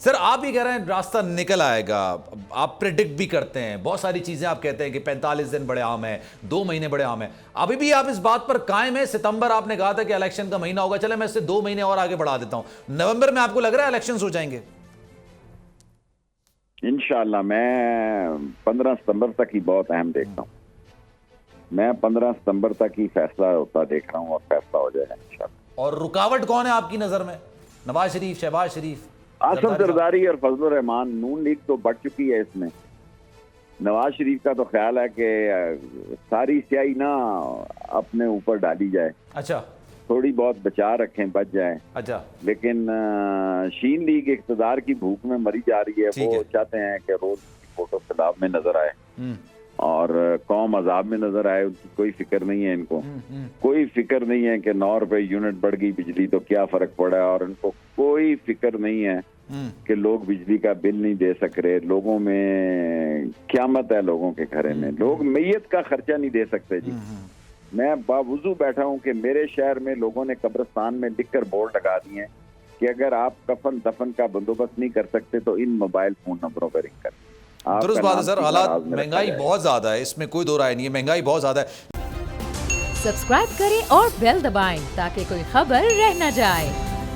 سر آپ ہی کہہ رہے ہیں راستہ نکل آئے گا، آپ پریڈکٹ بھی کرتے ہیں، بہت ساری چیزیں آپ کہتے ہیں کہ 45 دن بڑے عام ہیں، 2 مہینے بڑے عام ہیں، ابھی بھی آپ اس بات پر قائم ہیں؟ ستمبر آپ نے کہا تھا کہ الیکشن کا مہینہ ہوگا، چلے میں اس سے 2 مہینے اور آگے بڑھا دیتا ہوں، نومبر میں آپ کو لگ رہا ہے الیکشنز ہو جائیں گے؟ انشاءاللہ میں 15 ستمبر تک ہی بہت اہم دیکھتا ہوں. میں 15 ستمبر تک ہی فیصلہ ہوتا دیکھ رہا ہوں اور فیصلہ ہو جائے گا انشاءاللہ. اور رکاوٹ کون ہے آپ کی نظر میں؟ نواز شریف، شہباز شریف، آصف زرداری اور فضل الرحمان؟ نون لیگ تو بڑھ چکی ہے اس میں. نواز شریف کا تو خیال ہے کہ ساری سیاہی نہ اپنے اوپر ڈالی جائے، اچھا تھوڑی بہت بچا رکھیں، بچ جائیں. اچھا، لیکن شین لیگ اقتدار کی بھوک میں مری جا رہی ہے. وہ چاہتے ہیں کہ روز فوٹو سیلاب میں نظر آئے اور قوم عذاب میں نظر آئے. ان کی کوئی فکر نہیں ہے، ان کو کوئی فکر نہیں ہے کہ 9 روپے یونٹ بڑھ گئی بجلی تو کیا فرق پڑا ہے، اور ان کو کوئی فکر نہیں ہے کہ لوگ بجلی کا بل نہیں دے سک رہے. لوگوں میں قیامت ہے، لوگوں کے گھرے میں لوگ میت کا خرچہ نہیں دے سکتے. جی میں باوضو بیٹھا ہوں کہ میرے شہر میں لوگوں نے قبرستان میں لکھ کر بورڈ لگا دیے ہیں کہ اگر آپ کفن دفن کا بندوبست نہیں کر سکتے تو ان موبائل فون نمبروں پر رنگ کریں. درست بات ہے سر، حالات مہنگائی بہت زیادہ ہے، اس میں کوئی دو رائے نہیں ہے، مہنگائی بہت زیادہ ہے. سبسکرائب کریں اور بیل دبائیں تاکہ کوئی خبر رہ نہ جائے.